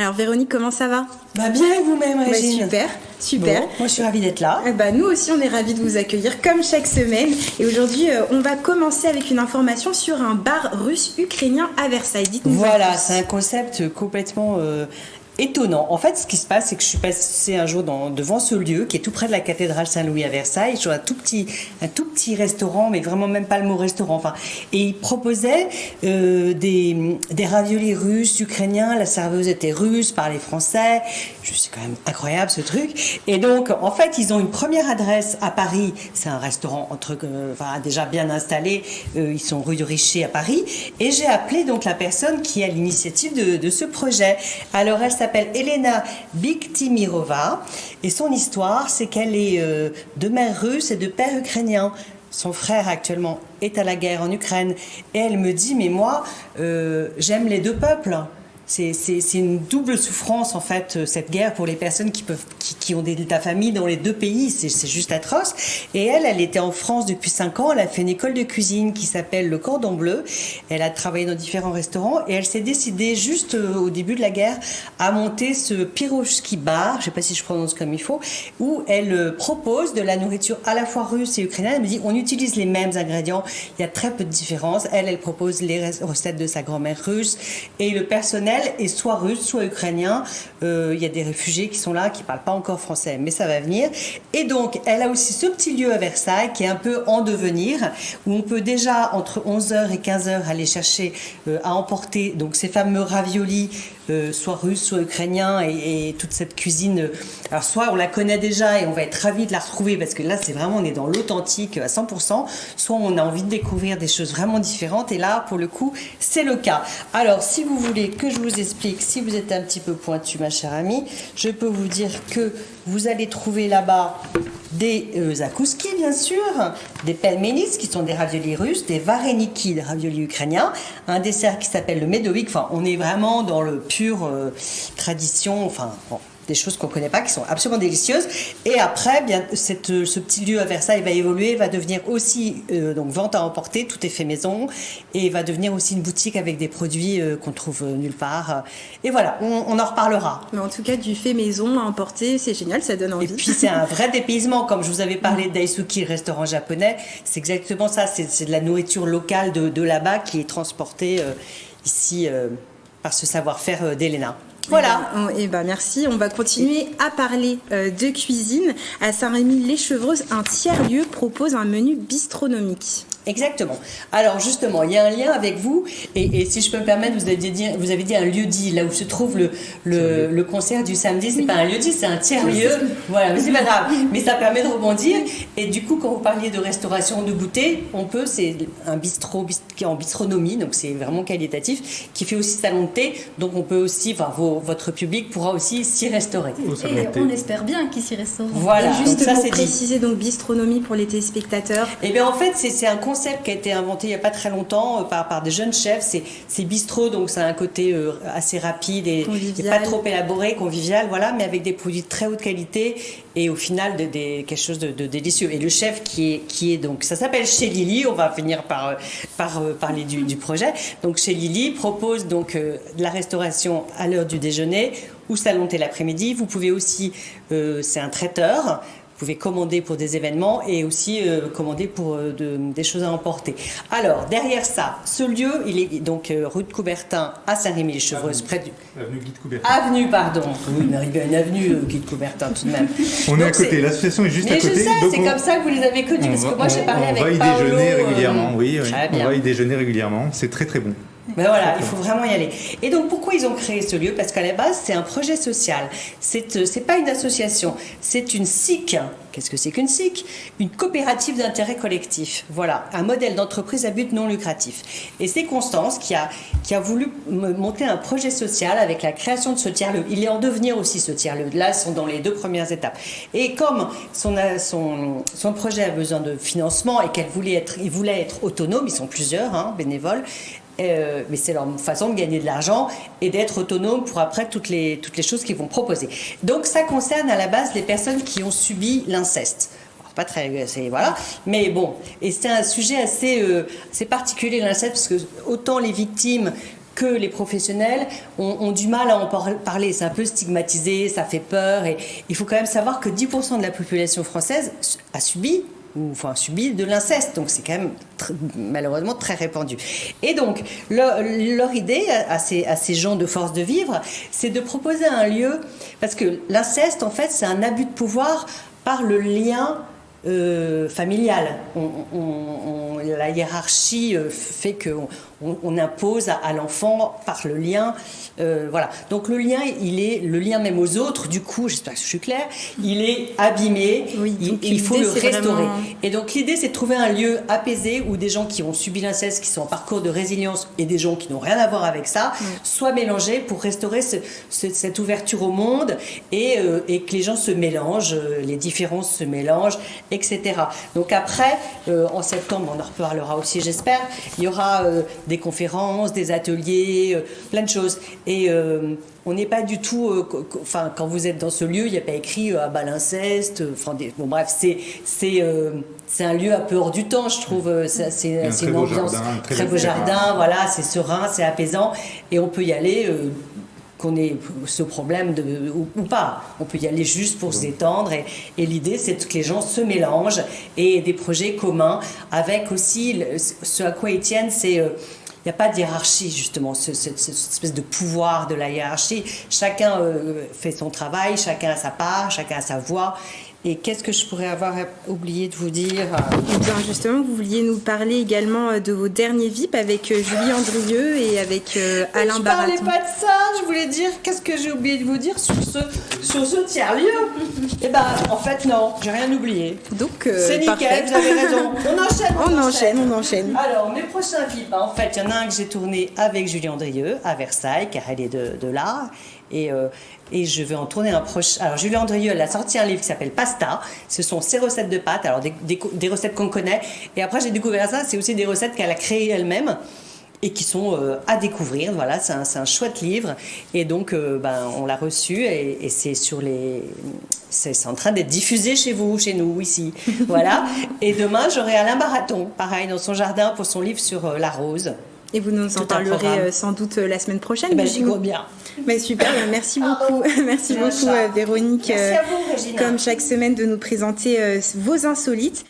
Alors Véronique, comment ça va? Bien et vous-même, Régine? Super. Bon, moi je suis ravie d'être là. Nous aussi on est ravis de vous accueillir comme chaque semaine. Et aujourd'hui on va commencer avec une information sur un bar russe-ukrainien à Versailles. Dites-nous. Voilà, c'est un concept complètement étonnant. En fait, ce qui se passe, c'est que je suis passée un jour devant ce lieu qui est tout près de la cathédrale Saint-Louis à Versailles. Je vois un tout petit restaurant, mais vraiment même pas le mot restaurant. Enfin, et ils proposaient des raviolis russes, ukrainiens. La serveuse était russe, parlait français. C'est quand même incroyable ce truc. Et donc, en fait, ils ont une première adresse à Paris. C'est un restaurant déjà bien installé. Ils sont rue de Richer à Paris. Et j'ai appelé donc la personne qui a l'initiative de ce projet. Alors, elle s'appelle Elena Biktimirova et son histoire, c'est qu'elle est de mère russe et de père ukrainien. Son frère actuellement est à la guerre en Ukraine et elle me dit mais moi j'aime les deux peuples. C'est une double souffrance en fait cette guerre pour les personnes qui ont de la famille dans les deux pays, c'est juste atroce. Et elle était en France depuis 5 ans, elle a fait une école de cuisine qui s'appelle le Cordon Bleu. Elle a travaillé dans différents restaurants et elle s'est décidée juste au début de la guerre à monter ce Pirochki bar, je ne sais pas si je prononce comme il faut, où elle propose de la nourriture à la fois russe et ukrainienne. Elle me dit on utilise les mêmes ingrédients, il y a très peu de différence. Elle propose les recettes de sa grand-mère russe et le personnel est soit russe, soit ukrainien. Il y a des réfugiés qui sont là, qui ne parlent pas encore français, mais ça va venir. Et donc, elle a aussi ce petit lieu à Versailles qui est un peu en devenir, où on peut déjà, entre 11h et 15h, aller chercher à emporter donc, ces fameux raviolis, soit russes, soit ukrainiens, et toute cette cuisine. Alors, soit on la connaît déjà et on va être ravis de la retrouver, parce que là, c'est vraiment, on est dans l'authentique à 100%, soit on a envie de découvrir des choses vraiment différentes, et là, pour le coup, c'est le cas. Alors, si vous voulez que je vous explique, si vous êtes un petit peu pointu, ma chère amie, je peux vous dire que vous allez trouver là-bas des zakouski, bien sûr, des pelmenis, qui sont des raviolis russes, des vareniki, des raviolis ukrainiens, un dessert qui s'appelle le medovik. Enfin, on est vraiment dans le pur tradition, des choses qu'on ne connaît pas, qui sont absolument délicieuses. Et après, ce petit lieu à Versailles va évoluer, va devenir aussi donc vente à emporter, tout est fait maison, et va devenir aussi une boutique avec des produits qu'on trouve nulle part. Et voilà, on en reparlera. Mais en tout cas, du fait maison à emporter, c'est génial, ça donne envie. Et puis c'est un vrai dépaysement, comme je vous avais parlé d'Aisuki, le restaurant japonais, c'est exactement ça, c'est de la nourriture locale de là-bas qui est transportée ici par ce savoir-faire d'Elena. Voilà. Merci. On va continuer à parler de cuisine. À Saint-Rémy-lès-Chevreuse, un tiers-lieu propose un menu bistronomique. Exactement. Alors justement, il y a un lien avec vous, et si je peux me permettre, vous avez dit un lieu-dit, là où se trouve le concert du samedi, c'est pas un lieu-dit, c'est un tiers-lieu. Voilà, mais c'est pas grave. Mais ça permet de rebondir. Et du coup, quand vous parliez de restauration de goûter, c'est un bistrot qui est en bistronomie, donc c'est vraiment qualitatif, qui fait aussi salon de thé. Donc on peut aussi, votre public pourra aussi s'y restaurer. Et on espère bien qu'ils s'y restaureront. Voilà. Et juste donc ça, pour c'est préciser, donc bistronomie pour les téléspectateurs. Et bien en fait, c'est un concept qui a été inventé il n'y a pas très longtemps par des jeunes chefs. C'est bistrot, donc ça a un côté assez rapide et pas trop élaboré, convivial, voilà, mais avec des produits de très haute qualité et au final quelque chose de délicieux. Et le chef qui est donc, ça s'appelle Chez Lily, on va finir par parler du projet. Donc Chez Lily propose donc de la restauration à l'heure du déjeuner ou salon thé l'après-midi. Vous pouvez aussi, c'est un traiteur. Vous pouvez commander pour des événements et aussi commander pour des choses à emporter. Alors, derrière ça, ce lieu, il est donc rue de Coubertin à Saint-Rémy-lès-Chevreuse, près du... Avenue Guy de Coubertin. Avenue, pardon. Oui, mais il y a une avenue Guy de Coubertin tout de même. On est à côté, l'association est juste à côté. Mais je sais, c'est comme ça que vous les avez connus, parce que moi j'ai parlé avec Paolo. On va y déjeuner régulièrement, on va y déjeuner régulièrement, c'est très très bon. Ben voilà, il faut vraiment y aller. Et donc, pourquoi ils ont créé ce lieu? Parce qu'à la base, c'est un projet social. C'est pas une association, c'est une SIC. Qu'est-ce que c'est qu'une SIC? Une coopérative d'intérêt collectif. Voilà, un modèle d'entreprise à but non lucratif. Et c'est Constance qui a voulu monter un projet social avec la création de ce tiers-lieu. Il est en devenir aussi, ce tiers-lieu. Là, ils sont dans les 2 premières étapes. Et comme son projet a besoin de financement et il voulait être autonome, ils sont plusieurs, bénévoles, mais c'est leur façon de gagner de l'argent et d'être autonome pour après toutes les choses qu'ils vont proposer. Donc ça concerne à la base les personnes qui ont subi l'inceste. Alors, pas très, voilà, mais bon, et c'est un sujet assez particulier l'inceste parce que autant les victimes que les professionnels ont du mal à en parler. C'est un peu stigmatisé, ça fait peur. Et il faut quand même savoir que 10% de la population française a subi de l'inceste. Donc c'est quand même malheureusement très répandu. Et donc leur idée à ces gens de force de vivre, c'est de proposer un lieu, parce que l'inceste en fait c'est un abus de pouvoir par le lien familial. La hiérarchie fait qu'on impose à l'enfant par le lien. Voilà. Donc le lien, le lien même aux autres, du coup, j'espère que je suis claire, il est abîmé, oui, il faut le restaurer. Vraiment... Et donc l'idée, c'est de trouver un lieu apaisé où des gens qui ont subi l'inceste, qui sont en parcours de résilience, et des gens qui n'ont rien à voir avec ça, soient mélangés pour restaurer cette ouverture au monde et que les gens se mélangent, les différences se mélangent, etc. Donc après, en septembre, on en reparlera aussi, j'espère, il y aura des conférences, des ateliers, plein de choses. Et on n'est pas du tout... quand vous êtes dans ce lieu, il n'y a pas écrit l'inceste. Bon, bref, c'est un lieu un peu hors du temps, je trouve. C'est une ambiance, très beau jardin, voilà, c'est serein, c'est apaisant. Et on peut y aller... qu'on ait ce problème ou pas. On peut y aller juste pour se détendre et l'idée c'est que les gens se mélangent et des projets communs avec aussi ce à quoi ils tiennent, c'est il n'y a pas de hiérarchie justement, cette espèce de pouvoir de la hiérarchie. Chacun fait son travail, chacun a sa part, chacun a sa voix. Et qu'est-ce que je pourrais avoir oublié de vous dire? Eh bien, justement, vous vouliez nous parler également de vos derniers VIP avec Julie Andrieux et avec Alain Baraton. Je parlais pas de ça, je voulais dire, qu'est-ce que j'ai oublié de vous dire sur ce tiers-lieu? Eh ben, en fait, non, j'ai rien oublié. Donc, c'est nickel, parfait. vous avez raison. On enchaîne. Alors, mes prochains VIP, en fait, il y en a un que j'ai tourné avec Julie Andrieux à Versailles, car elle est de l'art. Et je vais en tourner un prochain. Alors, Julie Andrieux, elle a sorti un livre qui s'appelle Pasta. Ce sont ses recettes de pâtes, alors des recettes qu'on connaît. Et après, j'ai découvert ça, c'est aussi des recettes qu'elle a créées elle-même et qui sont à découvrir. Voilà, c'est un chouette livre. Et donc, on l'a reçu et c'est c'est en train d'être diffusé chez nous, ici. Voilà. Et demain, j'aurai Alain Baraton, pareil, dans son jardin pour son livre sur la rose. Et vous nous en parlerez sans doute la semaine prochaine. J'y crois bien. Super, merci beaucoup. Merci beaucoup, Véronique. Merci à vous, Régina. Comme chaque semaine, de nous présenter vos insolites.